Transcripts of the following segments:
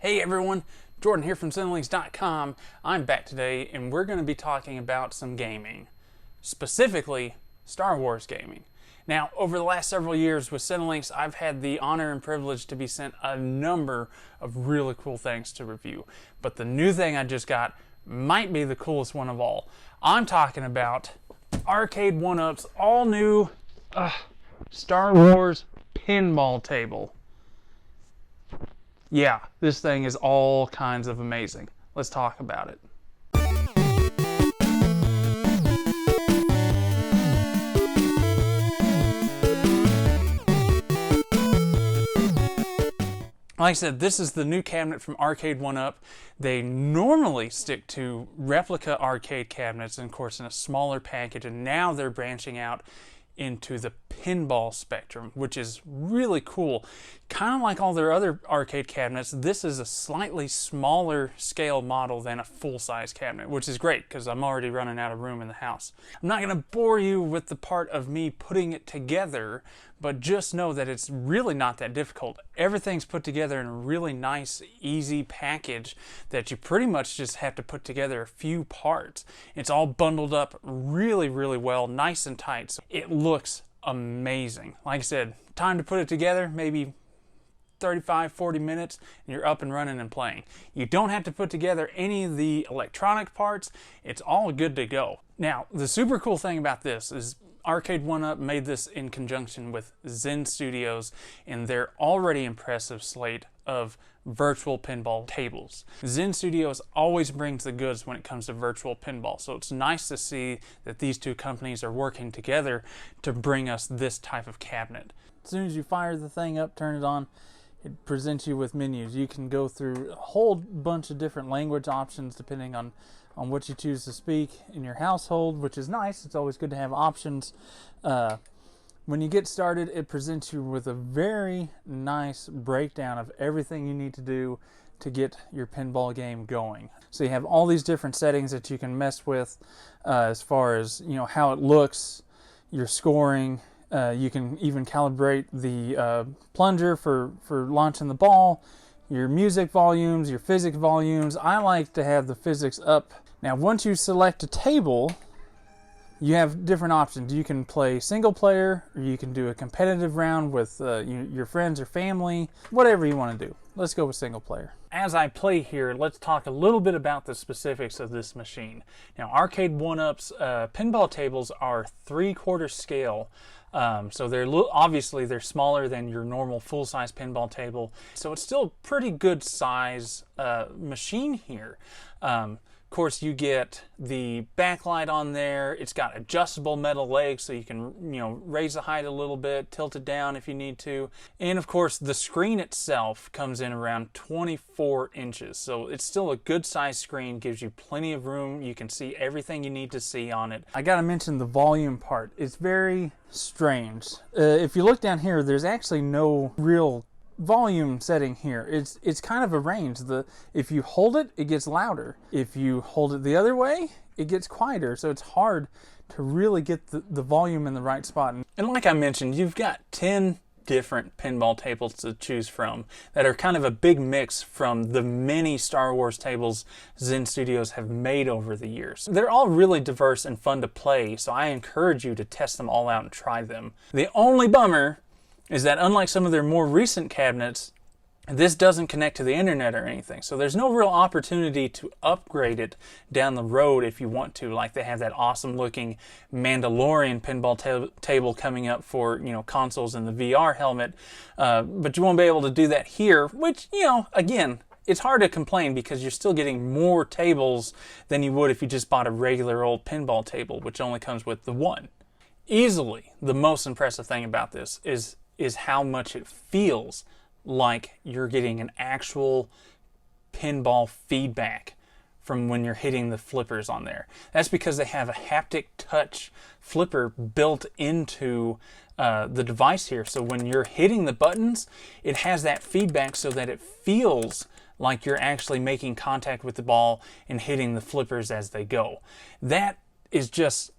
Hey everyone, Jordan here from Cinelinx.com. I'm back today and we're going to be talking about some gaming, specifically Star Wars gaming. Now, over the last several years with Cinelinx, I've had the honor and privilege to be sent a number of really cool things to review. But the new thing I just got might be the coolest one of all. I'm talking about Arcade1Up's all new Star Wars Pinball Table. Yeah, this thing is all kinds of amazing. Let's talk about it. Like I said, this is the new cabinet from Arcade1Up. They normally stick to replica arcade cabinets, and of course in a smaller package, and now they're branching out into the pinball spectrum, which is really cool. Kind of like all their other arcade cabinets, this is a slightly smaller scale model than a full-size cabinet, which is great because I'm already running out of room in the house. I'm not going to bore you with the part of me putting it together, but just know that it's really not that difficult. Everything's put together in a really nice, easy package that you pretty much just have to put together a few parts. It's all bundled up really, really well, nice and tight. So it looks amazing. Like I said, time to put it together, maybe 35-40 minutes, and you're up and running and playing. You don't have to put together any of the electronic parts. It's all good to go. Now, the super cool thing about this is Arcade1Up made this in conjunction with Zen Studios and their already impressive slate of virtual pinball tables. Zen Studios always brings the goods when it comes to virtual pinball, so it's nice to see that these two companies are working together to bring us this type of cabinet. As soon as you fire the thing up, turn it on, it presents you with menus. You can go through a whole bunch of different language options depending on what you choose to speak in your household, which is nice. It's always good to have options. When you get started, it presents you with a very nice breakdown of everything you need to do to get your pinball game going. So you have all these different settings that you can mess with as far as how it looks, your scoring. You can even calibrate the plunger for launching the ball, your music volumes, your physics volumes. I like to have the physics up. Now, once you select a table, you have different options. You can play single player, or you can do a competitive round with your friends or family, whatever you want to do. Let's go with single player. As I play here, let's talk a little bit about the specifics of this machine. Now, Arcade1Up's pinball tables are 3/4 scale. So obviously they're smaller than your normal full-size pinball table. So it's still a pretty good size machine here. Of course, you get the backlight on there. It's got adjustable metal legs, so you can raise the height a little bit, tilt it down if you need to. And of course, the screen itself comes in around 24 inches. So it's still a good size screen, gives you plenty of room. You can see everything you need to see on it. I gotta mention the volume part. It's very strange. If you look down here, there's actually no real volume setting here. It's kind of a range. If you hold it, it gets louder. If you hold it the other way, it gets quieter. So it's hard to really get the volume in the right spot. And like I mentioned, you've got 10 different pinball tables to choose from that are kind of a big mix from the many Star Wars tables Zen Studios have made over the years. They're all really diverse and fun to play, so I encourage you to test them all out and try them. The only bummer is that unlike some of their more recent cabinets, this doesn't connect to the internet or anything. So there's no real opportunity to upgrade it down the road if you want to. Like they have that awesome looking Mandalorian pinball table coming up for consoles and the VR helmet. But you won't be able to do that here, which, again, it's hard to complain because you're still getting more tables than you would if you just bought a regular old pinball table, which only comes with the one. Easily, the most impressive thing about this is how much it feels like you're getting an actual pinball feedback from when you're hitting the flippers on there. That's because they have a haptic touch flipper built into the device here. So when you're hitting the buttons, it has that feedback so that it feels like you're actually making contact with the ball and hitting the flippers as they go. That is just,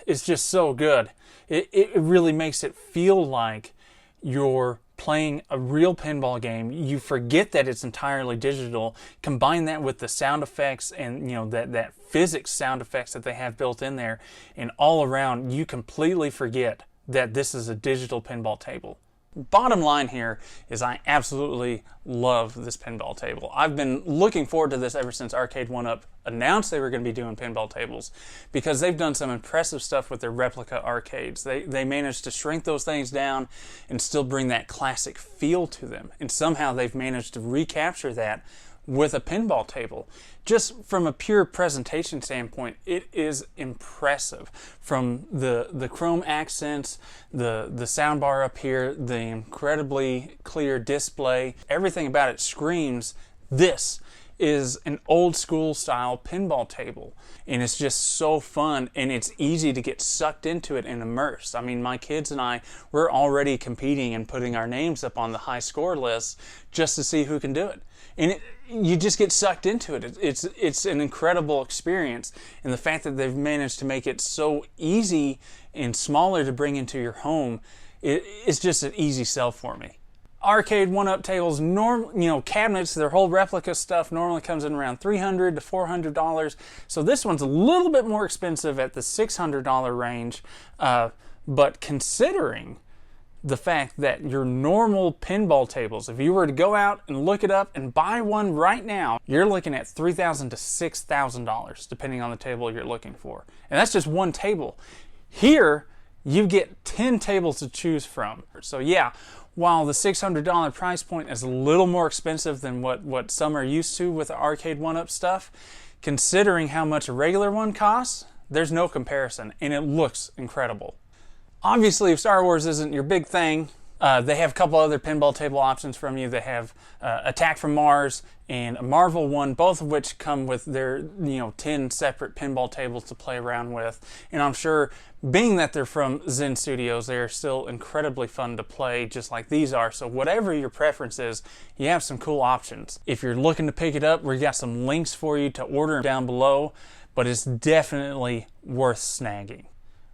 it's just so good. It really makes it feel like you're playing a real pinball game. You forget that it's entirely digital. Combine that with the sound effects and that physics sound effects that they have built in there, and all around you completely forget that this is a digital pinball table. Bottom line here is I absolutely love this pinball table. I've been looking forward to this ever since Arcade1Up announced they were going to be doing pinball tables, because they've done some impressive stuff with their replica arcades. They managed to shrink those things down and still bring that classic feel to them. And somehow they've managed to recapture that with a pinball table. Just from a pure presentation standpoint, it is impressive. From the chrome accents, the soundbar up here, the incredibly clear display, everything about it screams, this is an old school style pinball table. And it's just so fun, and it's easy to get sucked into it and immersed. I mean, my kids and I, we're already competing and putting our names up on the high score list just to see who can do it. And you just get sucked into it. It's an incredible experience. And the fact that they've managed to make it so easy and smaller to bring into your home, it's just an easy sell for me. Arcade1Up tables, cabinets, their whole replica stuff normally comes in around $300 to $400. So this one's a little bit more expensive at the $600 range. But considering the fact that your normal pinball tables, if you were to go out and look it up and buy one right now, you're looking at $3,000 to $6,000, depending on the table you're looking for. And that's just one table. Here, you get 10 tables to choose from. So yeah, while the $600 price point is a little more expensive than what some are used to with the Arcade1Up stuff, considering how much a regular one costs, there's no comparison, and it looks incredible. Obviously, if Star Wars isn't your big thing, they have a couple other pinball table options from you. They have Attack from Mars and a Marvel one, both of which come with their 10 separate pinball tables to play around with. And I'm sure, being that they're from Zen Studios, they are still incredibly fun to play, just like these are. So whatever your preference is, you have some cool options. If you're looking to pick it up, we've got some links for you to order down below, but it's definitely worth snagging.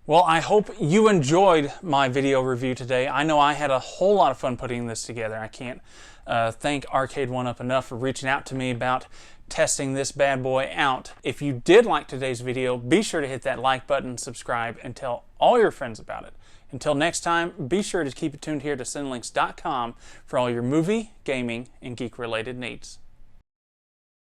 Well, I hope you enjoyed my video review today. I know I had a whole lot of fun putting this together. I can't thank Arcade1Up enough for reaching out to me about testing this bad boy out. If you did like today's video, be sure to hit that like button, subscribe, and tell all your friends about it. Until next time, be sure to keep it tuned here to Cinelinx.com for all your movie, gaming, and geek-related needs.